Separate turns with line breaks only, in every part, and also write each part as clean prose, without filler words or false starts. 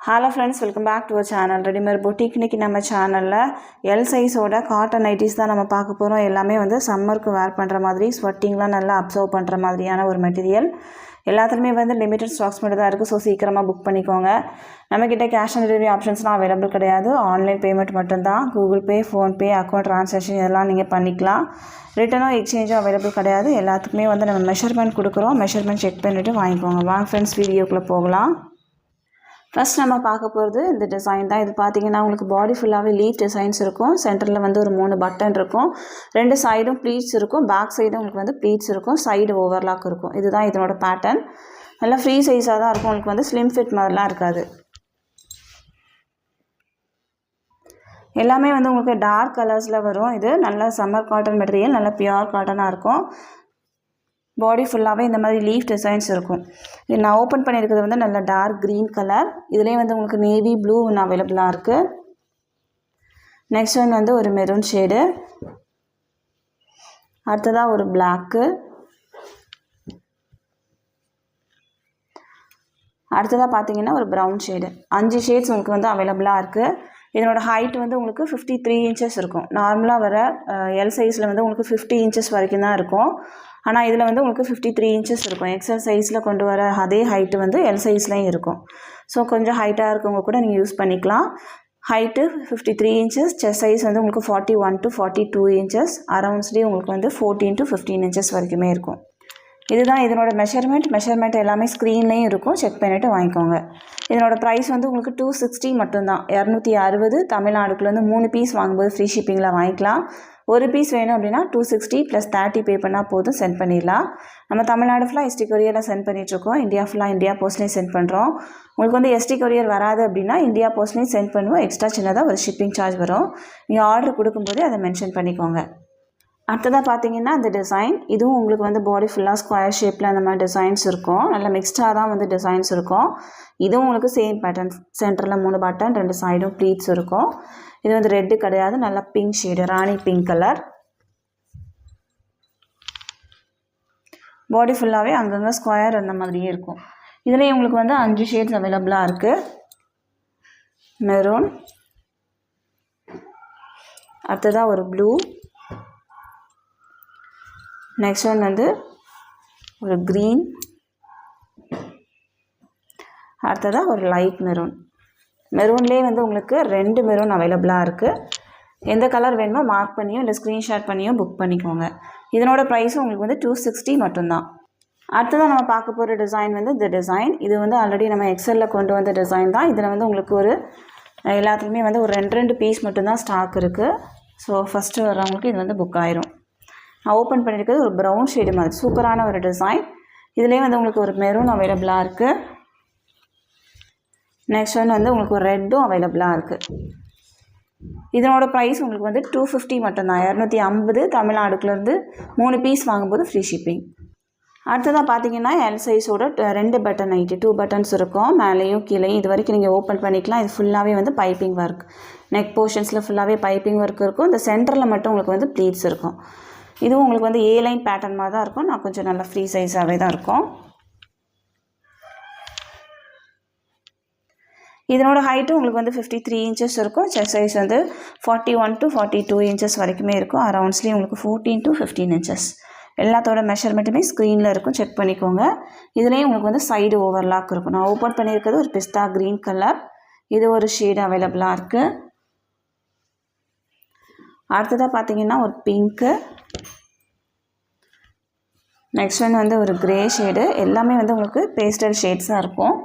Hello friends, welcome back to our channel. Ready-made boutique இன்னைக்கு நம்ம சேனல்ல L size ஓட காட்டன் நைட்டிஸ் தான் நம்ம பார்க்க போறோம். எல்லாமே வந்து சம்மருக்கு வேர் பண்ற மாதிரி ஸ்வெட்டிங்லாம் நல்லா அப்சர்வ் பண்ற மாதிரியான ஒரு மெட்டீரியல். எல்லாத்துலயுமே வந்து லிமிட்டட் ஸ்டாக்ஸ் மட்டும் தான் இருக்கு. சோ சீக்கிரமா புக் பண்ணிக்கோங்க. நம்ம கிட்ட கேஷ் ஆன் டெலிவரி ஆப்ஷன்ஸ்லாம் அவேலபிள் கிடையாது. ஆன்லைன் பேமெண்ட் மட்டும் தான். Google Pay, Phone Pay, account transaction இதெல்லாம் நீங்க பண்ணிக்கலாம். ரிட்டனோ எக்ஸ்சேஞ்சோ அவேலபிள் கிடையாது. எல்லாத்துக்குமே வந்து நம்ம மெஷர்மென்ட் கொடுக்குறோம். மெஷர்மென்ட் செக் பண்ணிட்டு வாங்கிக்கோங்க. வாங்க ஃப்ரெண்ட்ஸ் வீடியோக்குள்ள போகலாம். ஃபர்ஸ்ட் நம்ம பார்க்க போகிறது இந்த டிசைன் தான். இது பார்த்தீங்கன்னா உங்களுக்கு பாடி ஃபுல்லாகவே லீஃப் டிசைன்ஸ் இருக்கும். சென்டரில் வந்து ஒரு 3 பட்டன் இருக்கும். 2 சைடும் ப்ளீட்ஸ் இருக்கும். பேக் சைடும் உங்களுக்கு வந்து ப்ளீட்ஸ் இருக்கும். சைடு ஓவர்லாக் இருக்கும். இதுதான் இதனோட பேட்டர்ன். நல்லா ஃப்ரீ சைஸாக தான் இருக்கும். உங்களுக்கு வந்து ஸ்லிம் ஃபிட் மாதிரிலாம் இருக்காது. எல்லாமே வந்து உங்களுக்கு டார்க் கலர்ஸில் வரும். இது நல்ல சம்மர் காட்டன் மெட்டீரியல், நல்ல பியூர் காட்டனாக இருக்கும். பாடி ஃபுல்லாகவே இந்த மாதிரி லீஃப் டிசைன்ஸ் இருக்கும். இது நான் ஓப்பன் பண்ணியிருக்கிறது வந்து நல்ல டார்க் க்ரீன் கலர். இதுலேயே வந்து உங்களுக்கு நேவி ப்ளூ ஒன்று அவைலபிளாக இருக்குது. நெக்ஸ்ட் ஒன் வந்து ஒரு மெரூன் ஷேடு. அடுத்ததாக ஒரு பிளாக்கு. அடுத்ததாக பார்த்தீங்கன்னா ஒரு ப்ரௌன் ஷேடு. 5 ஷேட்ஸ் உங்களுக்கு வந்து அவைலபிளாக இருக்குது. இதனோட ஹைட் வந்து உங்களுக்கு 53 இன்ச்சஸ் இருக்கும். நார்மலாக வர எல் சைஸில் வந்து உங்களுக்கு 50 இன்ச்சஸ் வரைக்கும் தான் இருக்கும். ஆனால் இதில் வந்து உங்களுக்கு 53 இன்ச்சஸ் இருக்கும். எக்ஸல் சைஸில் கொண்டு வர அதே ஹைட்டு வந்து எல் சைஸ்லையும் இருக்கும். ஸோ கொஞ்சம் ஹைட்டாக இருக்கவங்க கூட நீங்கள் யூஸ் பண்ணிக்கலாம். Height 53 inches. செஸ்ட் சைஸ் வந்து உங்களுக்கு 41 to 42 இன்ச்சஸ். அரௌண்ட்ஸ்லேயே உங்களுக்கு வந்து 14 to 15 இன்ச்சஸ் வரைக்குமே இருக்கும். இதுதான் இதனோட மெஷர்மெண்ட் எல்லாமே ஸ்க்ரீன்லேயும் இருக்கும். செக் பண்ணிவிட்டு வாங்கிக்கோங்க. இதனோட ப்ரைஸ் வந்து உங்களுக்கு 260 மட்டும்தான். 260 தமிழ்நாடுக்குள்ளேருந்து 3 பீஸ் வாங்கும்போது ஃப்ரீ ஷிப்பிங்கில் வாங்கிக்கலாம். ஒரு பீஸ் வேணும் அப்படின்னா 260 + 30 பே பண்ணால் போதும், சென்ட் பண்ணிடலாம். நம்ம தமிழ்நாடு ஃபுல்லாக எஸ்டி கொரியரில் சென்ட் பண்ணிகிட்ருக்கோம். இந்தியா ஃபுல்லாக இந்தியா போஸ்ட்லேயும் சென்ட் பண்ணுறோம். உங்களுக்கு வந்து எஸ்டி கொரியர் வராது அப்படின்னா இந்தியா போஸ்ட்லேயும் சென்ட் பண்ணுவோம். எக்ஸ்ட்ரா சின்னதாக ஒரு ஷிப்பிங் சார்ஜ் வரும். நீங்கள் ஆர்டர் கொடுக்கும்போது அதை மென்ஷன் பண்ணிக்கோங்க. அடுத்ததாக பார்த்தீங்கன்னா இந்த டிசைன், இதுவும் உங்களுக்கு வந்து பாடி ஃபுல்லாக ஸ்கொயர் ஷேப்பில் அந்த மாதிரி டிசைன்ஸ் இருக்கும். நல்லா மிக்ஸ்டாக தான் வந்து டிசைன்ஸ் இருக்கும். இதுவும் உங்களுக்கு சேம் பேட்டர்ன். சென்டரில் 3 பட்டன், 2 சைடும் ப்ளீட்ஸ் இருக்கும். இது வந்து ரெட்டு கிடையாது, நல்லா பிங்க் ஷேடு, ராணி பிங்க் கலர். பாடி ஃபுல்லாகவே அங்கங்கே ஸ்கொயர் அந்த மாதிரியே இருக்கும். இதுலேயும் உங்களுக்கு வந்து 5 ஷேட்ஸ் அவைலபிளாக இருக்குது. மெரூன், அடுத்ததாக ஒரு ப்ளூ, நெக்ஸ்ட் ஒன் வந்து ஒரு க்ரீன், அடுத்ததாக ஒரு லைட் மெரூன். மெரூன்லேயே வந்து உங்களுக்கு 2 மெரூன் அவைலபிளாக இருக்குது. எந்த கலர் வேணுமோ மார்க் பண்ணியும் இல்லை ஸ்க்ரீன்ஷாட் பண்ணியும் புக் பண்ணிக்கோங்க. இதனோட ப்ரைஸும் உங்களுக்கு வந்து 260 மட்டும்தான். அடுத்ததாக நம்ம பார்க்க போகிற டிசைன் வந்து இந்த டிசைன். இது வந்து ஆல்ரெடி நம்ம எக்ஸலில் கொண்டு வந்த டிசைன் தான். இதில் வந்து உங்களுக்கு ஒரு எல்லாத்துலேயுமே வந்து ஒரு 2 பீஸ் மட்டும்தான் ஸ்டாக் இருக்குது. ஸோ ஃபஸ்ட்டு வர்றவங்களுக்கு இது வந்து புக் ஆயிரும். நான் ஓப்பன் பண்ணியிருக்கிறது ஒரு ப்ரௌன் ஷேடு மாதிரி சூப்பரான ஒரு டிசைன். இதுலேயே வந்து உங்களுக்கு ஒரு மெரூன் அவைலபிளாக இருக்குது. நெக்ஸ்ட் ஒன்று வந்து உங்களுக்கு ஒரு ரெட்டும் அவைலபிளாக இருக்குது. இதனோட ப்ரைஸ் உங்களுக்கு வந்து 250 மட்டும்தான். 250 தமிழ்நாடுக்குலேருந்து 3 பீஸ் வாங்கும்போது ஃப்ரீ ஷிப்பிங். அடுத்ததாக பார்த்தீங்கன்னா எல் சைஸோட 2 பட்டன் நைட்டி, 2 பட்டன்ஸ் இருக்கும். மேலேயும் கீழேயும் இது வரைக்கும் நீங்கள் ஓப்பன் பண்ணிக்கலாம். இது ஃபுல்லாகவே வந்து பைப்பிங் ஒர்க். நெக் போர்ஷன்ஸில் ஃபுல்லாகவே பைப்பிங் ஒர்க் இருக்கும். இந்த சென்டரில் மட்டும் உங்களுக்கு வந்து ப்ளீட்ஸ் இருக்கும். இதுவும் உங்களுக்கு வந்து A-லைன் பேட்டர்ன் மாதிரி தான் இருக்கும். நான் கொஞ்சம் நல்லா ஃப்ரீ சைஸாகவே தான் இருக்கும். இதனோட ஹைட்டும் உங்களுக்கு வந்து 53 இன்ச்சஸ் இருக்கும். செஸ்ட் சைஸ் வந்து 41 to 42 இன்ச்சஸ் வரைக்குமே இருக்கும். அரௌண்ட்ஸ்லேயும் உங்களுக்கு 14 to 15 இன்ச்சஸ். எல்லாத்தோட மெஷர்மெண்ட்டுமே ஸ்க்ரீனில் இருக்கும். செக் பண்ணிக்கோங்க. இதுலேயும் உங்களுக்கு வந்து சைடு ஓவர்லாக் இருக்கும். நான் ஓப்பன் பண்ணியிருக்கிறது ஒரு பிஸ்தா க்ரீன் கலர். இது ஒரு ஷேடு அவைலபிளாக இருக்குது. அடுத்ததாக பார்த்தீங்கன்னா ஒரு பிங்க்கு, நெக்ஸ்ட் ஒன் வந்து ஒரு க்ரே ஷேடு. எல்லாமே வந்து உங்களுக்கு பேஸ்டல் ஷேட்ஸாக இருக்கும்.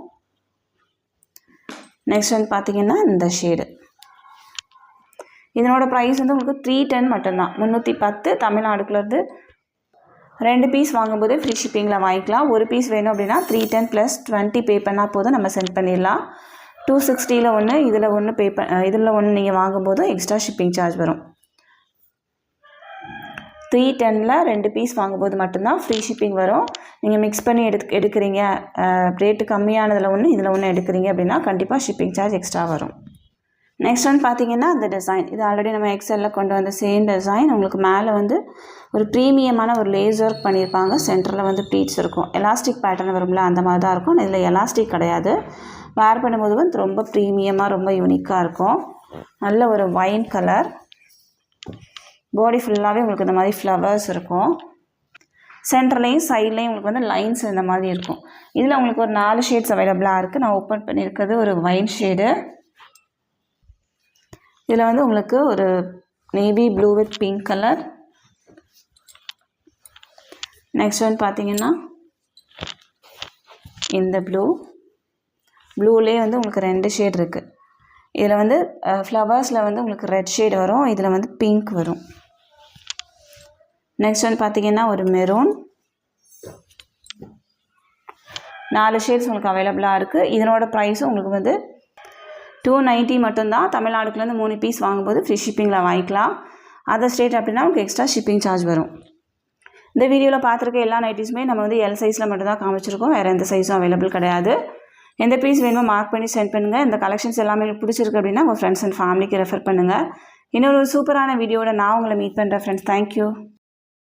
நெக்ஸ்ட் ஒன் பார்த்தீங்கன்னா இந்த ஷேடு. இதனோட ப்ரைஸ் வந்து உங்களுக்கு 310 மட்டும்தான். 310 தமிழ்நாடுக்குள்ளேருந்து 2 பீஸ் வாங்கும்போதே ஃப்ரீ ஷிப்பிங்கில் வாங்கிக்கலாம். ஒரு பீஸ் வேணும் அப்படின்னா 310 + 20 பே பண்ணால் போதும், நம்ம சென்ட் பண்ணிடலாம். 260 ஒன்று, இதில் ஒன்று இதில் ஒன்று நீங்கள் வாங்கும்போது எக்ஸ்ட்ரா ஷிப்பிங் சார்ஜ் வரும். 310 2 பீஸ் வாங்கும்போது மட்டும்தான் ஃப்ரீ ஷிப்பிங் வரும். நீங்கள் மிக்ஸ் பண்ணி எடுக்கிறீங்க, ரேட்டு கம்மியானதில் ஒன்று இதில் ஒன்று எடுக்கிறீங்க அப்படின்னா கண்டிப்பாக ஷிப்பிங் சார்ஜ் எக்ஸ்ட்ரா வரும். நெக்ஸ்ட் ஒன் பார்த்தீங்கன்னா அந்த டிசைன். இது ஆல்ரெடி நம்ம எக்ஸலில் கொண்டு வந்த சேம் டிசைன். உங்களுக்கு மேலே வந்து ஒரு ப்ரீமியமான ஒரு லேஸ் ஒர்க் பண்ணியிருப்பாங்க. சென்டரில் வந்து ப்ளீட்ஸ் இருக்கும். எலாஸ்டிக் பேட்டர்ன் வரும்ல அந்த மாதிரி தான் இருக்கும். இதில் எலாஸ்டிக் கிடையாது. வேர் பண்ணும்போது வந்து ரொம்ப ப்ரீமியமாக ரொம்ப யூனிக்காக இருக்கும். நல்ல ஒரு ஒயின் கலர். பாடி ஃபுல்லாகவே உங்களுக்கு இந்த மாதிரி ஃப்ளவர்ஸ் இருக்கும். சென்டர்லேயும் சைட்லேயும் உங்களுக்கு வந்து லைன்ஸ் இந்த மாதிரி இருக்கும். இதில் உங்களுக்கு ஒரு 4 ஷேட்ஸ் அவைலபிளாக இருக்குது. நான் ஓப்பன் பண்ணியிருக்கிறது ஒரு ஒயின் ஷேடு. இதில் வந்து உங்களுக்கு ஒரு navy blue with pink colour. Next வந்து பார்த்தீங்கன்னா இந்த ப்ளூலேயே வந்து உங்களுக்கு 2 ஷேட் இருக்குது. இதில் வந்து ஃப்ளவர்ஸில் வந்து உங்களுக்கு ரெட் ஷேட் வரும், இதில் வந்து பிங்க் வரும். நெக்ஸ்ட் வந்து பார்த்தீங்கன்னா ஒரு மெரூன். 4 ஷேட்ஸ் உங்களுக்கு அவைலபிளாக இருக்குது. இதனோட ப்ரைஸும் உங்களுக்கு வந்து 290 மட்டும்தான். தமிழ்நாடுக்குலேருந்து 3 பீஸ் வாங்கும்போது ஃப்ரீ ஷிப்பிங்கில் வாங்கிக்கலாம். அதர் ஸ்டேட் அப்படின்னா உங்களுக்கு எக்ஸ்ட்ரா ஷிப்பிங் சார்ஜ் வரும். இந்த வீடியோவில் பார்த்துருக்க எல்லா நைட்டிஸுமே நம்ம வந்து எல் சைஸில் மட்டும்தான் காமிச்சிருக்கோம். வேறு எந்த சைஸும் அவைலபிள் கிடையாது. எந்த பீஸ் வேணுமோ மார்க் பண்ணி சென்ட் பண்ணுங்கள். இந்த கலெக்ஷன்ஸ் எல்லாமே உங்களுக்கு பிடிச்சிருக்கு அப்படின்னா உங்கள் ஃப்ரெண்ட்ஸ் அண்ட் ஃபேமிலிக்கு ரெஃபர் பண்ணுங்கள். இன்னொரு சூப்பரான வீடியோட நான் உங்களை மீட் பண்ணுறேன் ஃப்ரெண்ட்ஸ். தேங்க்யூ.